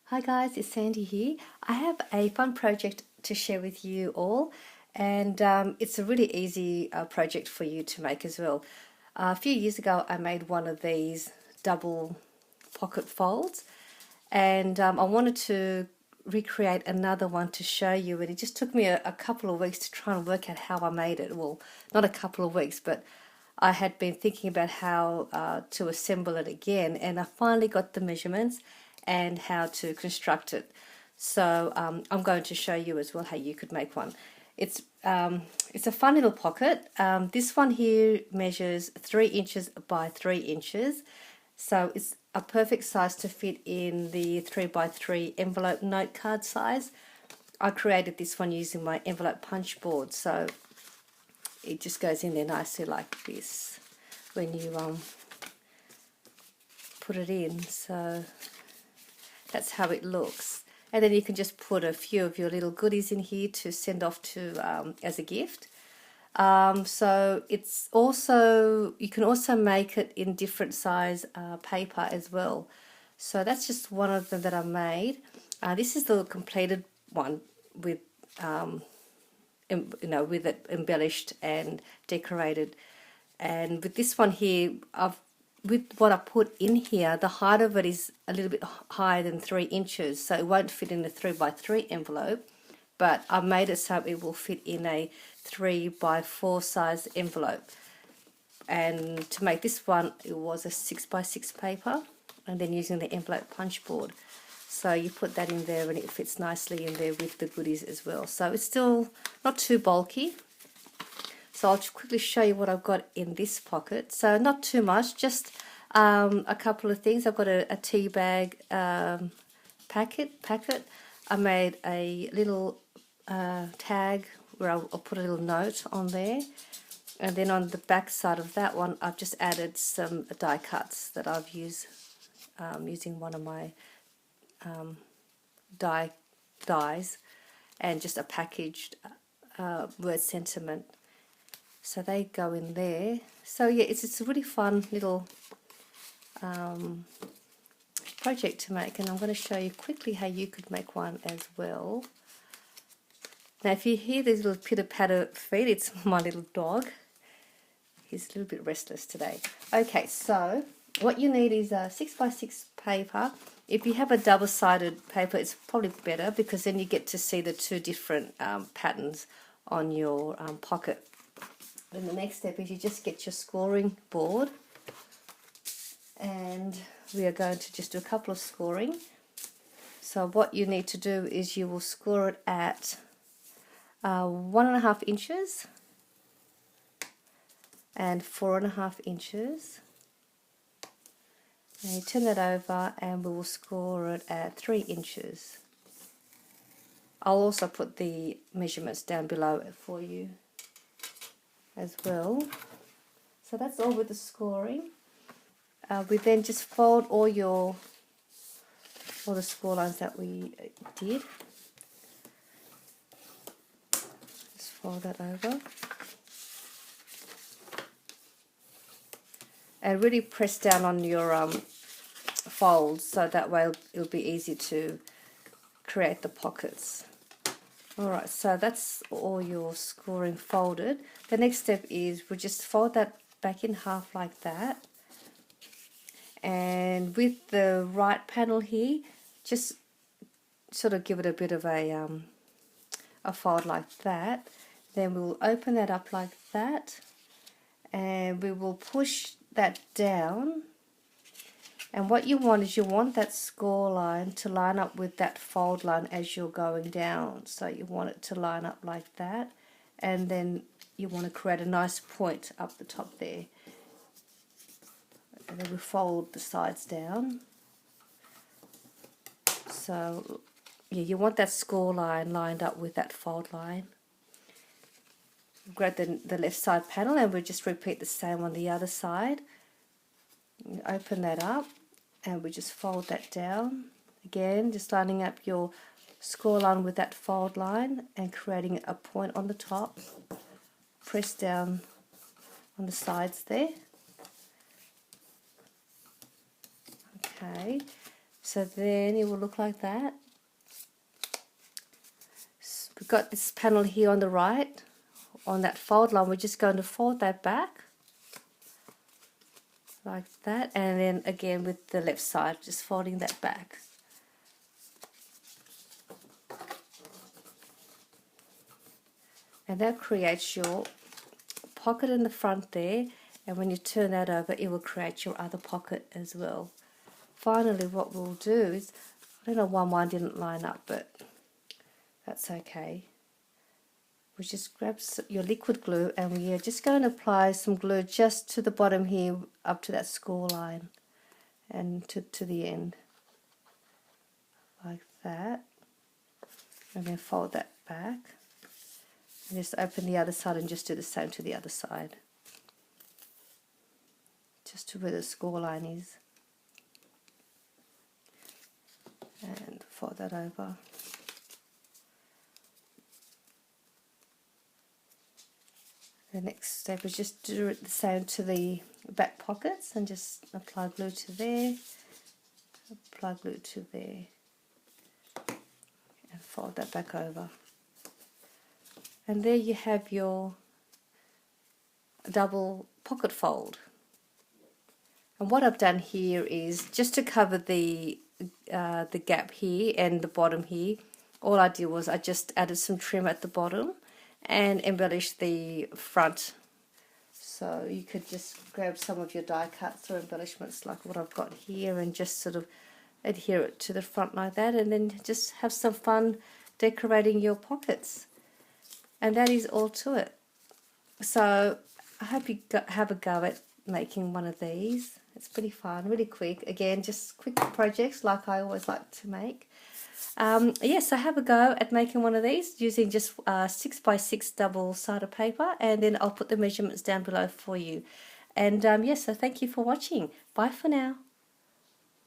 Hi guys, it's Sandy here. I have a fun project to share with you all, and it's a really easy project for you to make as well. A few years ago I made one of these double pocket folds, and I wanted to recreate another one to show you, and it just took me a couple of weeks to try and work out how I made it. Well, not a couple of weeks, but I had been thinking about how to assemble it again, and I finally got the measurements and how to construct it. So I'm going to show you as well how you could make one. It's a fun little pocket. This one here measures 3 inches by 3 inches, so it's a perfect size to fit in the 3 by 3 envelope note card size. I created this one using my envelope punch board, so it just goes in there nicely like this when you put it in. So that's how it looks, and then you can just put a few of your little goodies in here to send off to as a gift. So it's also, you can also make it in different size paper as well. So that's just one of them that I made. This is the completed one with with it embellished and decorated. And with this one here, with what I put in here, the height of it is a little bit higher than 3 inches, so it won't fit in the 3 by 3 envelope, but I made it so it will fit in a 3 by 4 size envelope. And to make this one, it was a 6 by 6 paper, and then using the envelope punch board. So you put that in there and it fits nicely in there with the goodies as well. So it's still not too bulky. So I'll just quickly show you what I've got in this pocket. So not too much, just a couple of things. I've got a tea bag packet. I made a little tag where I'll put a little note on there. And then on the back side of that one, I've just added some die cuts that I've used using one of my dies, and just a packaged word sentiment. So they go in there. So yeah, it's a really fun little project to make, and I'm going to show you quickly how you could make one as well. Now if you hear these little pitter-patter feet, it's my little dog. He's a little bit restless today. Okay, so what you need is a 6 by 6 paper. If you have a double-sided paper, it's probably better, because then you get to see the two different patterns on your pocket. Then the next step is you just get your scoring board, and we are going to just do a couple of scoring. So what you need to do is you will score it at 1.5 inches and 4.5 inches. And you turn that over and we will score it at 3 inches. I'll also put the measurements down below for you as well. So that's all with the scoring. We then just fold all the score lines that we did. Just fold that over. And really press down on your folds, so that way it'll be easy to create the pockets. Alright, so that's all your scoring folded. The next step is we'll just fold that back in half like that. And with the right panel here, just sort of give it a bit of a fold like that. Then we'll open that up like that, and we will push that down. And what you want is you want that score line to line up with that fold line as you're going down. So you want it to line up like that, and then you want to create a nice point up the top there. And then we fold the sides down. So yeah, you want that score line lined up with that fold line. Grab the left side panel, and we'll just repeat the same on the other side. You open that up and we just fold that down. Again, just lining up your score line with that fold line and creating a point on the top. Press down on the sides there. Okay, So then it will look like that. So we've got this panel here on the right, on that fold line. We're just going to fold that back like that, and then again with the left side, just folding that back. And that creates your pocket in the front there, and when you turn that over, it will create your other pocket as well. Finally, what we'll do is, I don't know why mine didn't line up, but that's okay. We just grab your liquid glue, and we are just going to apply some glue just to the bottom here, up to that score line, and to the end, like that. And then fold that back, and just open the other side and just do the same to the other side, just to where the score line is. And fold that over. The next step is just do it the same to the back pockets, and just apply glue to there, apply glue to there, and fold that back over. And there you have your double pocket fold. And what I've done here is just to cover the gap here and the bottom here. All I did was I just added some trim at the bottom and embellished the front. So you could just grab some of your die cuts or embellishments like what I've got here and just sort of adhere it to the front like that, and then just have some fun decorating your pockets. And that is all to it. So I hope you have a go at making one of these. It's pretty fun, really quick. Again, just quick projects like I always like to make. Yes, so have a go at making one of these using just 6x6 double-sided paper, and then I'll put the measurements down below for you. And yes, so thank you for watching. Bye for now.